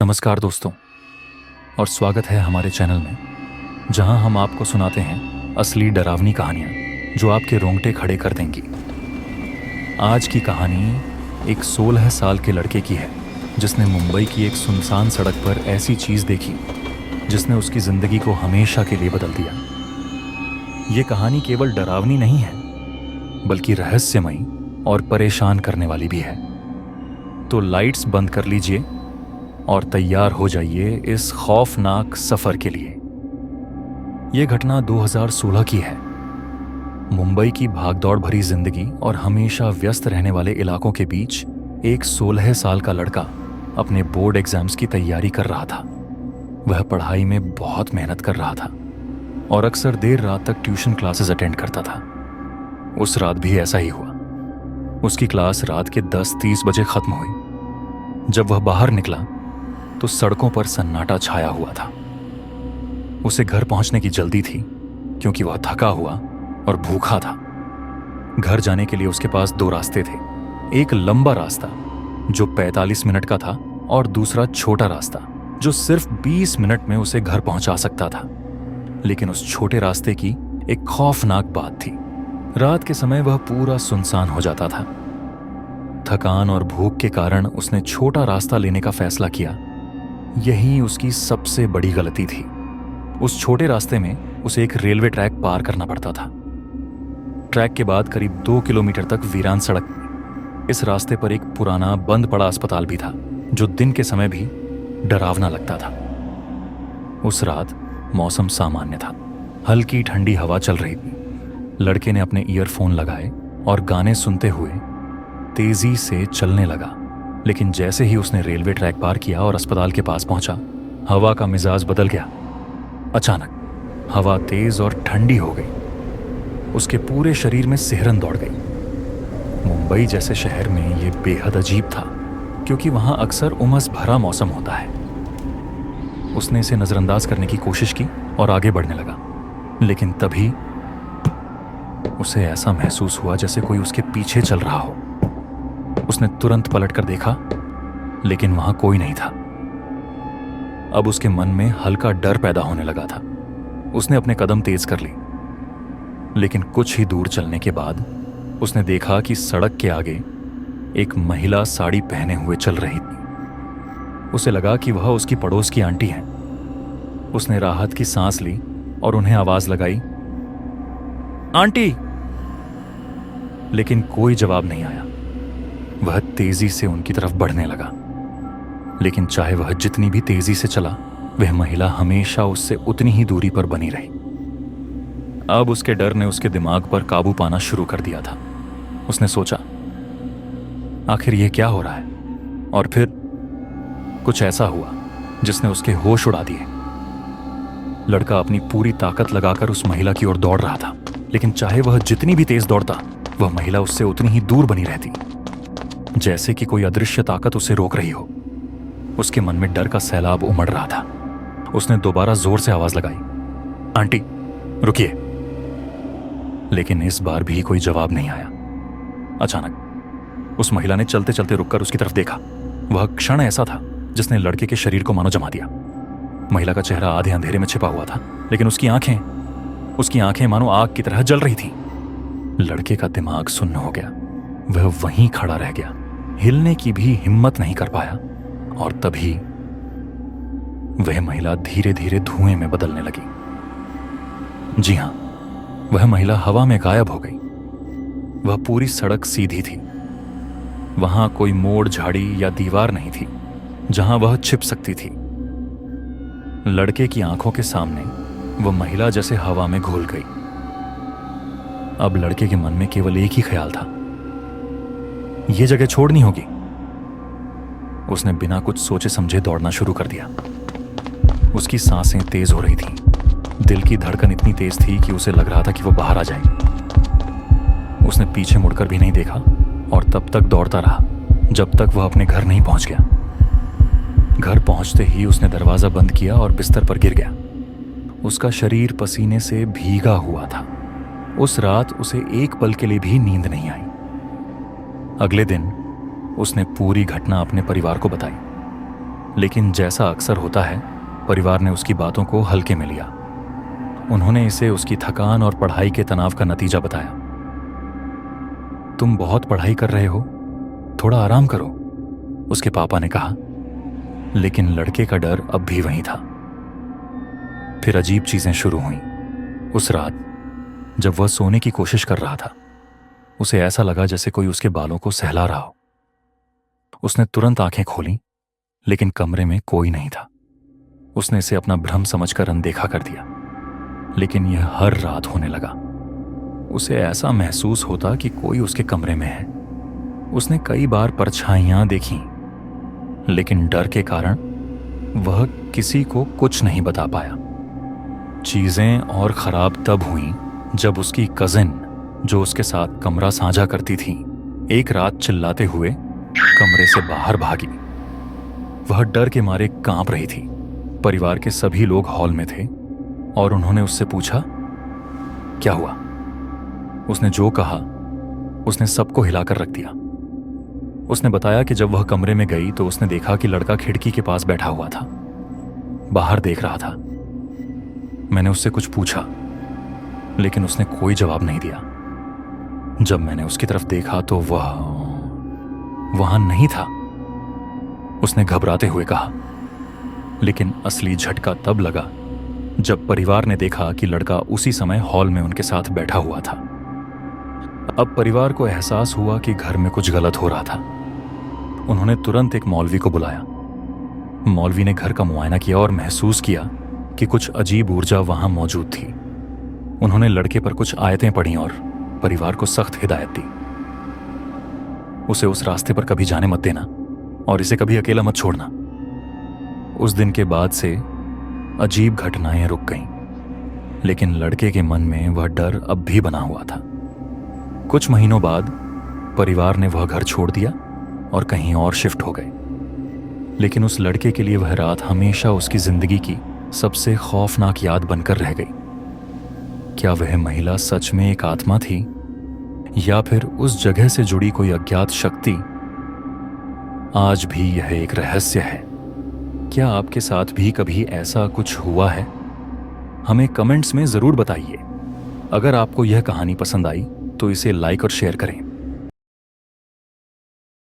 नमस्कार दोस्तों, और स्वागत है हमारे चैनल में, जहां हम आपको सुनाते हैं असली डरावनी कहानियां जो आपके रोंगटे खड़े कर देंगी। आज की कहानी एक 16 साल के लड़के की है जिसने मुंबई की एक सुनसान सड़क पर ऐसी चीज़ देखी जिसने उसकी ज़िंदगी को हमेशा के लिए बदल दिया। ये कहानी केवल डरावनी नहीं है, बल्कि रहस्यमयी और परेशान करने वाली भी है। तो लाइट्स बंद कर लीजिए और तैयार हो जाइए इस खौफनाक सफर के लिए। यह घटना 2016 की है। मुंबई की भागदौड़ भरी जिंदगी और हमेशा व्यस्त रहने वाले इलाकों के बीच एक 16 साल का लड़का अपने बोर्ड एग्जाम्स की तैयारी कर रहा था। वह पढ़ाई में बहुत मेहनत कर रहा था और अक्सर देर रात तक ट्यूशन क्लासेस अटेंड करता था। उस रात भी ऐसा ही हुआ। उसकी क्लास रात के 10:30 बजे खत्म हुई। जब वह बाहर निकला तो सड़कों पर सन्नाटा छाया हुआ था। उसे घर पहुंचने की जल्दी थी क्योंकि वह थका हुआ और भूखा था। घर जाने के लिए उसके पास 2 रास्ते थे, एक लंबा रास्ता जो 45 मिनट का था और दूसरा छोटा रास्ता जो सिर्फ 20 मिनट में उसे घर पहुंचा सकता था। लेकिन उस छोटे रास्ते की एक खौफनाक बात थी। रात के समय वह पूरा सुनसान हो जाता था। थकान और भूख के कारण उसने छोटा रास्ता लेने का फैसला किया। यही उसकी सबसे बड़ी गलती थी। उस छोटे रास्ते में उसे एक रेलवे ट्रैक पार करना पड़ता था। ट्रैक के बाद करीब 2 किलोमीटर तक वीरान सड़क थी। इस रास्ते पर एक पुराना बंद पड़ा अस्पताल भी था जो दिन के समय भी डरावना लगता था। उस रात मौसम सामान्य था। हल्की ठंडी हवा चल रही थी। लड़के ने अपने ईयरफोन लगाए और गाने सुनते हुए तेजी से चलने लगा। लेकिन जैसे ही उसने रेलवे ट्रैक पार किया और अस्पताल के पास पहुंचा, हवा का मिजाज बदल गया। अचानक हवा तेज और ठंडी हो गई। उसके पूरे शरीर में सिहरन दौड़ गई। मुंबई जैसे शहर में यह बेहद अजीब था क्योंकि वहां अक्सर उमस भरा मौसम होता है। उसने इसे नजरअंदाज करने की कोशिश की और आगे बढ़ने लगा। लेकिन तभी उसे ऐसा महसूस हुआ जैसे कोई उसके पीछे चल रहा हो। उसने तुरंत पलटकर देखा, लेकिन वहां कोई नहीं था। अब उसके मन में हल्का डर पैदा होने लगा था। उसने अपने कदम तेज कर ली। लेकिन कुछ ही दूर चलने के बाद उसने देखा कि सड़क के आगे एक महिला साड़ी पहने हुए चल रही थी। उसे लगा कि वह उसकी पड़ोस की आंटी है। उसने राहत की सांस ली और उन्हें आवाज लगाई, आंटी। लेकिन कोई जवाब नहीं आया। वह तेजी से उनकी तरफ बढ़ने लगा। लेकिन चाहे वह जितनी भी तेजी से चला, वह महिला हमेशा उससे उतनी ही दूरी पर बनी रही। अब उसके डर ने उसके दिमाग पर काबू पाना शुरू कर दिया था। उसने सोचा, आखिर यह क्या हो रहा है? और फिर कुछ ऐसा हुआ जिसने उसके होश उड़ा दिए। लड़का अपनी पूरी ताकत लगाकर उस महिला की ओर दौड़ रहा था। लेकिन चाहे वह जितनी भी तेज दौड़ता, वह महिला उससे उतनी ही दूर बनी रहती, जैसे कि कोई अदृश्य ताकत उसे रोक रही हो। उसके मन में डर का सैलाब उमड़ रहा था। उसने दोबारा जोर से आवाज लगाई, आंटी रुकिए। लेकिन इस बार भी कोई जवाब नहीं आया। अचानक उस महिला ने चलते चलते रुककर उसकी तरफ देखा। वह क्षण ऐसा था जिसने लड़के के शरीर को मानो जमा दिया। महिला का चेहरा आधे अंधेरे में छिपा हुआ था, लेकिन उसकी आंखें मानो आग की तरह जल रही थी। लड़के का दिमाग सुन्न हो गया। वह वहीं खड़ा रह गया, हिलने की भी हिम्मत नहीं कर पाया। और तभी वह महिला धीरे धीरे धुएं में बदलने लगी। जी हां, वह महिला हवा में गायब हो गई। वह पूरी सड़क सीधी थी। वहां कोई मोड़, झाड़ी या दीवार नहीं थी जहां वह छिप सकती थी। लड़के की आंखों के सामने वह महिला जैसे हवा में घुल गई। अब लड़के के मन में केवल एक ही ख्याल था, यह जगह छोड़नी होगी। उसने बिना कुछ सोचे समझे दौड़ना शुरू कर दिया। उसकी सांसें तेज हो रही थीं। दिल की धड़कन इतनी तेज थी कि उसे लग रहा था कि वो बाहर आ जाए। उसने पीछे मुड़कर भी नहीं देखा और तब तक दौड़ता रहा जब तक वह अपने घर नहीं पहुंच गया। घर पहुंचते ही उसने दरवाजा बंद किया और बिस्तर पर गिर गया। उसका शरीर पसीने से भीगा हुआ था। उस रात उसे एक पल के लिए भी नींद नहीं आई। अगले दिन उसने पूरी घटना अपने परिवार को बताई। लेकिन जैसा अक्सर होता है, परिवार ने उसकी बातों को हल्के में लिया। उन्होंने इसे उसकी थकान और पढ़ाई के तनाव का नतीजा बताया। तुम बहुत पढ़ाई कर रहे हो, थोड़ा आराम करो, उसके पापा ने कहा। लेकिन लड़के का डर अब भी वहीं था। फिर अजीब चीजें शुरू हुईं। उस रात जब वह सोने की कोशिश कर रहा था, उसे ऐसा लगा जैसे कोई उसके बालों को सहला रहा हो। उसने तुरंत आंखें खोलीं, लेकिन कमरे में कोई नहीं था। उसने इसे अपना भ्रम समझकर अनदेखा कर दिया, लेकिन यह हर रात होने लगा। उसे ऐसा महसूस होता कि कोई उसके कमरे में है। उसने कई बार परछाइयां देखीं, लेकिन डर के कारण वह किसी को कुछ नहीं बता पाया। चीजें और खराब तब हुईं जब उसकी कजिन, जो उसके साथ कमरा साझा करती थी, एक रात चिल्लाते हुए कमरे से बाहर भागी। वह डर के मारे कांप रही थी। परिवार के सभी लोग हॉल में थे और उन्होंने उससे पूछा, क्या हुआ? उसने जो कहा, उसने सबको हिलाकर रख दिया। उसने बताया कि जब वह कमरे में गई तो उसने देखा कि लड़का खिड़की के पास बैठा हुआ था, बाहर देख रहा था। मैंने उससे कुछ पूछा, लेकिन उसने कोई जवाब नहीं दिया। जब मैंने उसकी तरफ देखा तो वह वहां नहीं था, उसने घबराते हुए कहा। लेकिन असली झटका तब लगा जब परिवार ने देखा कि लड़का उसी समय हॉल में उनके साथ बैठा हुआ था। अब परिवार को एहसास हुआ कि घर में कुछ गलत हो रहा था। उन्होंने तुरंत एक मौलवी को बुलाया। मौलवी ने घर का मुआयना किया और महसूस किया कि कुछ अजीब ऊर्जा वहां मौजूद थी। उन्होंने लड़के पर कुछ आयतें पढ़ी और परिवार को सख्त हिदायत दी। उसे उस रास्ते पर कभी जाने मत देना और इसे कभी अकेला मत छोड़ना। उस दिन के बाद से अजीब घटनाएं रुक गईं, लेकिन लड़के के मन में वह डर अब भी बना हुआ था। कुछ महीनों बाद परिवार ने वह घर छोड़ दिया और कहीं और शिफ्ट हो गए। लेकिन उस लड़के के लिए वह रात हमेशा उसकी जिंदगी की सबसे खौफनाक याद बनकर रह गई। क्या वह महिला सच में एक आत्मा थी, या फिर उस जगह से जुड़ी कोई अज्ञात शक्ति? आज भी यह एक रहस्य है। क्या आपके साथ भी कभी ऐसा कुछ हुआ है? हमें कमेंट्स में जरूर बताइए। अगर आपको यह कहानी पसंद आई तो इसे लाइक और शेयर करें।